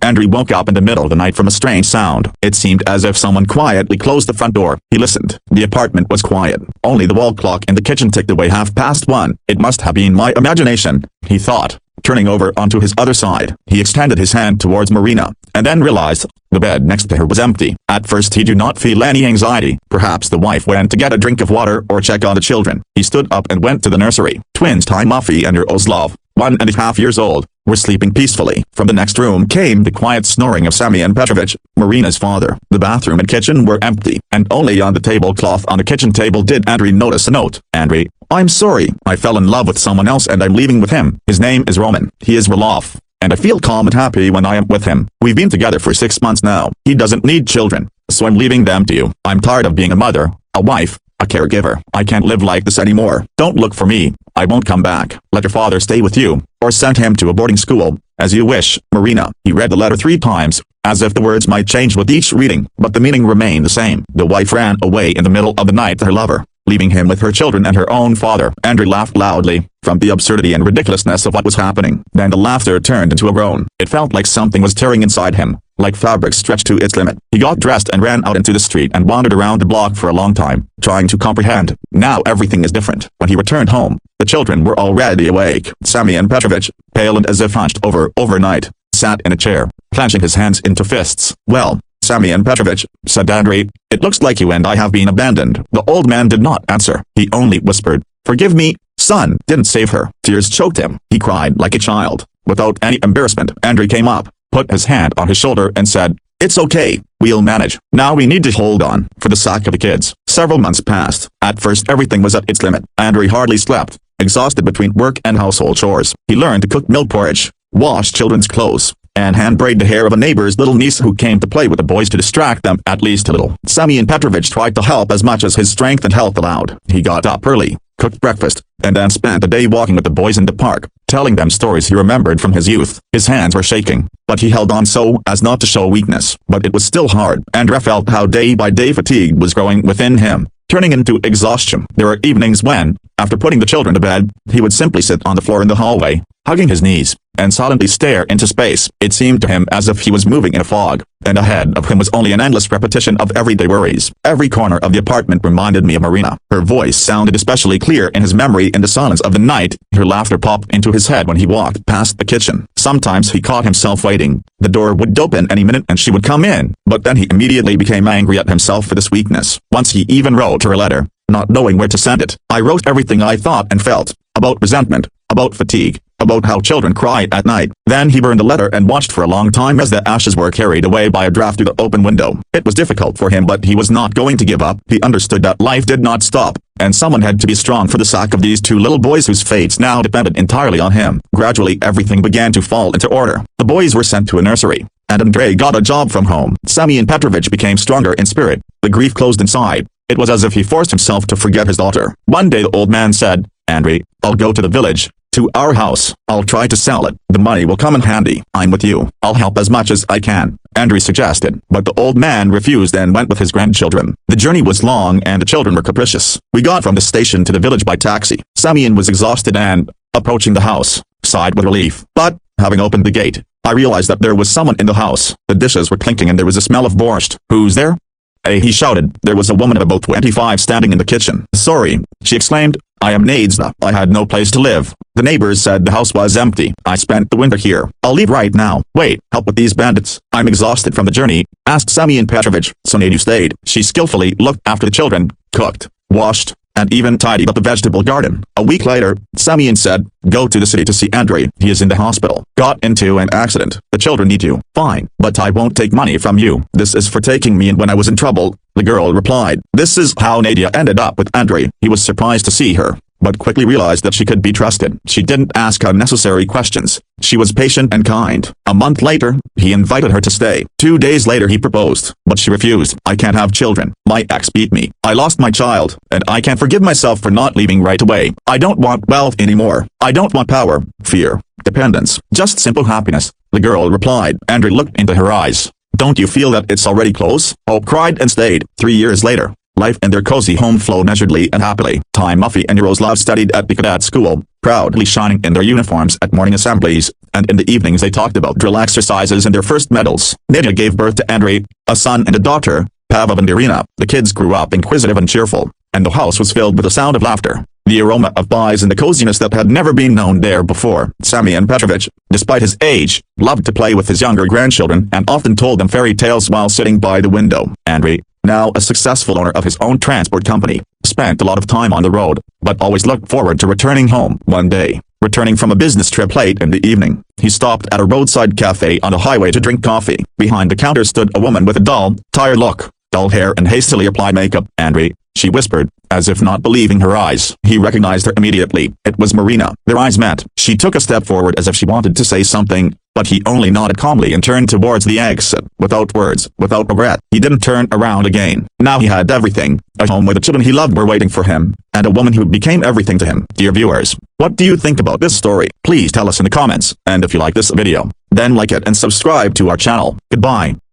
Andrew woke up in the middle of the night from a strange sound. It seemed as if someone quietly closed the front door. He listened. The apartment was quiet. Only the wall clock in the kitchen ticked away 1:30. It must have been my imagination, he thought. Turning over onto his other side, he extended his hand towards Marina, and then realized the bed next to her was empty. At first he did not feel any anxiety. Perhaps the wife went to get a drink of water or check on the children. He stood up and went to the nursery. Twins Timofey and Yaroslav, 1.5 years old, were sleeping peacefully. From the next room came the quiet snoring of Semyon Petrovich, Marina's father. The bathroom and kitchen were empty, and only on the tablecloth on the kitchen table did Andrei notice a note. Andrei, I'm sorry, I fell in love with someone else and I'm leaving with him. His name is Roman. He is Roloff, and I feel calm and happy when I am with him. We've been together for 6 months now. He doesn't need children, so I'm leaving them to you. I'm tired of being a mother, a wife, a caregiver. I can't live like this anymore. Don't look for me. I won't come back. Let your father stay with you, or send him to a boarding school, as you wish, Marina. He read the letter 3 times, as if the words might change with each reading, but the meaning remained the same. The wife ran away in the middle of the night to her lover, leaving him with her children and her own father. Andrew laughed loudly, from the absurdity and ridiculousness of what was happening. Then the laughter turned into a groan. It felt like something was tearing inside him, like fabric stretched to its limit. He got dressed and ran out into the street and wandered around the block for a long time, trying to comprehend. Now everything is different. When he returned home, the children were already awake. Semyon Petrovich, pale and as if hunched over overnight, sat in a chair, clenching his hands into fists. Well, Semyon Petrovich, said Andrei, it looks like you and I have been abandoned. The old man did not answer. He only whispered, forgive me, son. Didn't save her. Tears choked him. He cried like a child. Without any embarrassment, Andrei came up, put his hand on his shoulder and said, it's okay, we'll manage. Now we need to hold on, for the sake of the kids. Several months passed. At first everything was at its limit. Andrei hardly slept, exhausted between work and household chores. He learned to cook milk porridge, wash children's clothes, and hand-braid the hair of a neighbor's little niece who came to play with the boys to distract them at least a little. Semyon Petrovich tried to help as much as his strength and health allowed. He got up early, cooked breakfast, and then spent the day walking with the boys in the park, telling them stories he remembered from his youth. His hands were shaking, but he held on so as not to show weakness. But it was still hard. Andrei felt how day by day fatigue was growing within him, turning into exhaustion. There were evenings when, after putting the children to bed, he would simply sit on the floor in the hallway, hugging his knees, and silently stare into space. It seemed to him as if he was moving in a fog, and ahead of him was only an endless repetition of everyday worries. Every corner of the apartment reminded me of Marina. Her voice sounded especially clear in his memory in the silence of the night. Her laughter popped into his head when he walked past the kitchen. Sometimes he caught himself waiting. The door would open any minute and she would come in, but then he immediately became angry at himself for this weakness. Once he even wrote her a letter, not knowing where to send it. I wrote everything I thought and felt, about resentment, about fatigue, about how children cried at night. Then he burned the letter and watched for a long time as the ashes were carried away by a draft through the open window. It was difficult for him, but he was not going to give up. He understood that life did not stop, and someone had to be strong for the sake of these 2 little boys whose fates now depended entirely on him. Gradually everything began to fall into order. The boys were sent to a nursery, and Andrei got a job from home. Semyon Petrovich became stronger in spirit. The grief closed inside. It was as if he forced himself to forget his daughter. One day the old man said, Andrei, I'll go to the village, to our house. I'll try to sell it. The money will come in handy. I'm with you. I'll help as much as I can, Andrei suggested. But the old man refused and went with his grandchildren. The journey was long and the children were capricious. We got from the station to the village by taxi. Semyon was exhausted and, approaching the house, sighed with relief. But, having opened the gate, I realized that there was someone in the house. The dishes were clinking and there was a smell of borscht. Who's there? Hey, he shouted. There was a woman of about 25 standing in the kitchen. Sorry, she exclaimed. I am Nadezhda. I had no place to live. The neighbors said the house was empty. I spent the winter here. I'll leave right now. Wait, help with these bandits. I'm exhausted from the journey, asked Semyon Petrovich. So Nadia stayed. She skillfully looked after the children, cooked, washed, and even tidied up the vegetable garden. A week later, Semyon said, go to the city to see Andrei. He is in the hospital. Got into an accident. The children need you. Fine, but I won't take money from you. This is for taking me in when I was in trouble, the girl replied. This is how Nadia ended up with Andrei. He was surprised to see her, but quickly realized that she could be trusted. She didn't ask unnecessary questions. She was patient and kind. A month later, he invited her to stay. 2 days later he proposed, but she refused. I can't have children. My ex beat me. I lost my child, and I can't forgive myself for not leaving right away. I don't want wealth anymore. I don't want power, fear, dependence. Just simple happiness, the girl replied. Andrei looked into her eyes. Don't you feel that it's already close? Hope cried and stayed. 3 years later, life in their cozy home flowed measuredly and happily. Timofey and Yaroslav studied at the cadet school, proudly shining in their uniforms at morning assemblies, and in the evenings they talked about drill exercises and their first medals. Nadia gave birth to Andrei, a son and a daughter, Pavel and Irina. The kids grew up inquisitive and cheerful, and the house was filled with the sound of laughter, the aroma of pies and the coziness that had never been known there before. Semyon Petrovich, despite his age, loved to play with his younger grandchildren and often told them fairy tales while sitting by the window. Andrei, now a successful owner of his own transport company, spent a lot of time on the road, but always looked forward to returning home. One day, returning from a business trip late in the evening, he stopped at a roadside cafe on the highway to drink coffee. Behind the counter stood a woman with a dull, tired look, dull hair and hastily applied makeup. "Andrei," she whispered, as if not believing her eyes. He recognized her immediately. It was Marina. Their eyes met. She took a step forward as if she wanted to say something, but he only nodded calmly and turned towards the exit. Without words, without regret, he didn't turn around again. Now he had everything. A home where the children he loved were waiting for him, and a woman who became everything to him. Dear viewers, what do you think about this story? Please tell us in the comments, and if you like this video, then like it and subscribe to our channel. Goodbye.